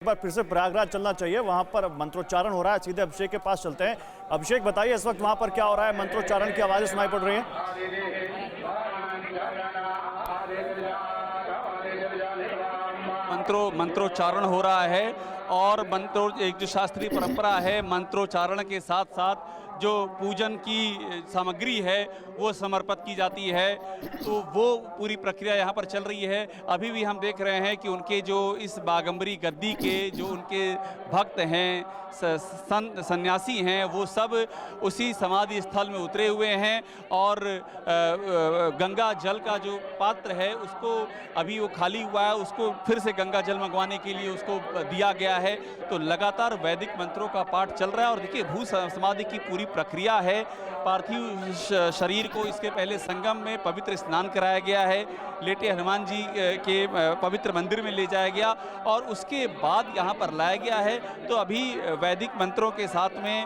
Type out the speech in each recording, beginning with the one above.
एक बार फिर से प्रयागराज चलना चाहिए, वहां पर मंत्रोच्चारण हो रहा है। सीधे अभिषेक के पास चलते हैं। अभिषेक, बताइए इस वक्त वहां पर क्या हो रहा है? मंत्रोच्चारण की आवाजें सुनाई पड़ रही हैं। मंत्रोच्चारण हो रहा है और एक जो शास्त्रीय परंपरा है, मंत्रोच्चारण के साथ साथ जो पूजन की सामग्री है वो समर्पित की जाती है, तो वो पूरी प्रक्रिया यहाँ पर चल रही है। अभी भी हम देख रहे हैं कि उनके जो इस बागंबरी गद्दी के जो उनके भक्त हैं, सन्यासी हैं, वो सब उसी समाधि स्थल में उतरे हुए हैं और गंगा जल का जो पात्र है उसको अभी वो खाली हुआ है, उसको फिर से गंगा जल मंगवाने के लिए उसको दिया गया है। तो लगातार वैदिक मंत्रों का पाठ चल रहा है और देखिए भू समाधि की पूरी प्रक्रिया है। पार्थिव शरीर को इसके पहले संगम में पवित्र स्नान कराया गया है, लेटे हनुमान जी के पवित्र मंदिर में ले जाया गया और उसके बाद यहाँ पर लाया गया है। तो अभी वैदिक मंत्रों के साथ में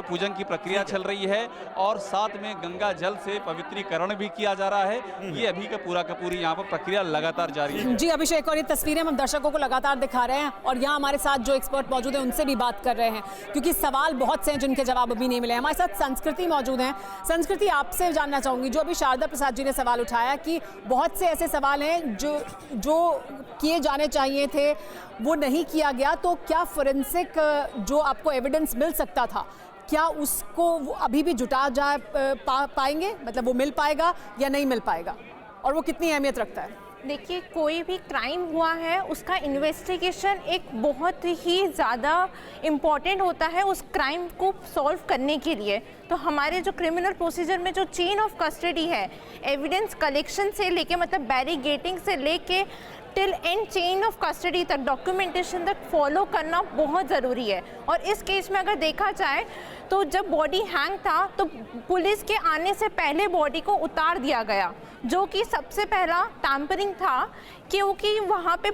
पूजन की प्रक्रिया चल रही है और साथ में गंगा जल से पवित्रीकरण भी किया जा रहा है। ये अभी का पूरी यहाँ पर प्रक्रिया लगातार जारी है। जी अभिषेक, और ये तस्वीरें हम दर्शकों को लगातार दिखा रहे हैं और यहाँ हमारे साथ जो एक्सपर्ट मौजूद हैं उनसे भी बात कर रहे हैं, क्योंकि सवाल बहुत से हैं जिनके जवाब अभी नहीं मिले। हमारे साथ संस्कृति मौजूद हैं। संस्कृति, आपसे जानना चाहूंगी, जो अभी शारदा प्रसाद जी ने सवाल उठाया कि बहुत से ऐसे सवाल हैं जो किए जाने चाहिए थे वो नहीं किया गया, तो क्या फोरेंसिक जो आपको एविडेंस मिल सकता था, क्या उसको अभी भी जुटा जा पाएंगे? मतलब वो मिल पाएगा या नहीं मिल पाएगा, और वो कितनी अहमियत रखता है? देखिए, कोई भी क्राइम हुआ है उसका इन्वेस्टिगेशन एक बहुत ही ज़्यादा इम्पॉर्टेंट होता है उस क्राइम को सॉल्व करने के लिए। तो हमारे जो क्रिमिनल प्रोसीजर में जो चेन ऑफ कस्टडी है, एविडेंस कलेक्शन से लेके मतलब बैरिगेटिंग से लेके till and chain of custody तक, डॉक्यूमेंटेशन तक फॉलो करना बहुत ज़रूरी है। और इस केस में अगर देखा जाए तो जब बॉडी हैंग था तो पुलिस के आने से पहले बॉडी को उतार दिया गया, जो कि सबसे पहला टैम्परिंग था, क्योंकि वहाँ पे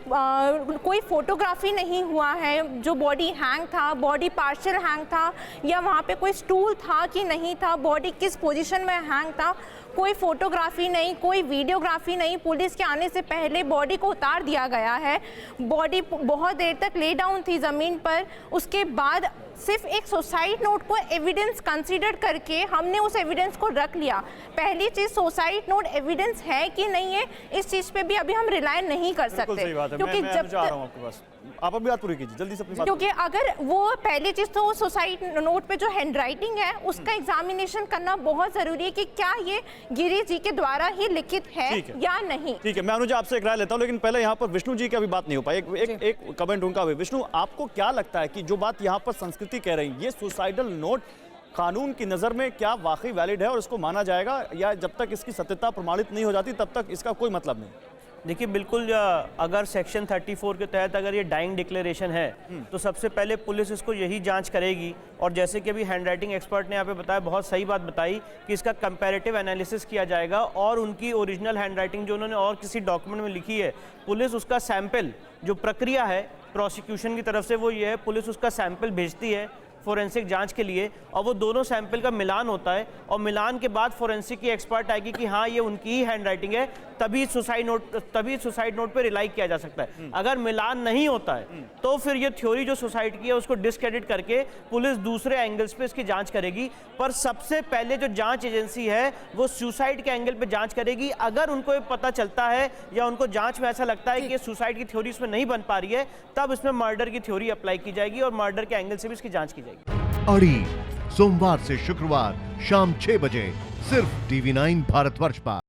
कोई फोटोग्राफी नहीं हुआ है। जो बॉडी हैंग था, बॉडी पार्शियल हैंग था या वहाँ पे कोई स्टूल था कि नहीं था, बॉडी किस पोजीशन में हैंग था, कोई फोटोग्राफी नहीं, कोई वीडियोग्राफी नहीं। पुलिस के आने से पहले बॉडी को उतार दिया गया है। बॉडी बहुत देर तक ले डाउन थी ज़मीन पर। उसके बाद सिर्फ एक सुसाइड नोट को एविडेंस कंसीडर करके हमने उस एविडेंस को रख लिया। पहली चीज़, सुसाइड नोट एविडेंस है कि नहीं है, इस चीज़ पे भी अभी हम रिलाय नहीं कर सकते, क्योंकि आप अभी बात पूरी कीजिए जल्दी से अपनी बात। क्योंकि अगर वो पहली चीज़ तो सुसाइड नोट पे जो हैंडराइटिंग है उसका एग्जामिनेशन करना बहुत ज़रूरी है कि क्या ये गिरी जी के द्वारा ही लिखित है या नहीं। ठीक है, मैं अनुजा आपसे एक राय लेता हूँ, लेकिन पहले यहाँ पर विष्णु जी की अभी बात नहीं हो पाई। एक कमेंट उनका भी। विष्णु, आपको क्या लगता है कि जो बात यहाँ पर संस्कृति कह रही है, ये सुसाइडल नोट कानून की नज़र में क्या वाकई वैलिड है और इसको माना जाएगा, या जब तक इसकी सत्यता प्रमाणित नहीं हो जाती तब तक इसका कोई मतलब नहीं? देखिए, बिल्कुल अगर सेक्शन 34 के तहत अगर ये डाइंग डिक्लेरेशन है तो सबसे पहले पुलिस इसको यही जांच करेगी। और जैसे कि अभी हैंडराइटिंग एक्सपर्ट ने यहाँ पे बताया, बहुत सही बात बताई कि इसका कंपैरेटिव एनालिसिस किया जाएगा और उनकी ओरिजिनल हैंडराइटिंग जो उन्होंने और किसी डॉक्यूमेंट में लिखी है, पुलिस उसका सैंपल, जो प्रक्रिया है प्रोसिक्यूशन की तरफ से वो ये है, पुलिस उसका सैंपल भेजती है फोरेंसिक जांच के लिए और वो दोनों सैंपल का मिलान होता है और मिलान के बाद फोरेंसिक की एक्सपर्ट आएगी कि हाँ ये उनकी ही हैंडराइटिंग है, तभी सुसाइड नोट पे रिलाई किया जा सकता है। अगर मिलान नहीं होता है तो फिर ये थ्योरी जो सुसाइड की है उसको डिस्क्रेडिट करके पुलिस दूसरे एंगल्स पे इसकी जांच करेगी। पर सबसे पहले जो जांच एजेंसी है वो सुसाइड के एंगल पे जांच करेगी। अगर उनको पता चलता है या उनको जांच में ऐसा लगता है कि सुसाइड की थ्योरी इसमें नहीं बन पा रही है, तब इसमें मर्डर की थ्योरी अप्लाई की जाएगी और मर्डर के एंगल से भी इसकी जांच की जाएगी। अड़ी सोमवार से शुक्रवार शाम 6 बजे सिर्फ TV9 भारतवर्ष पर।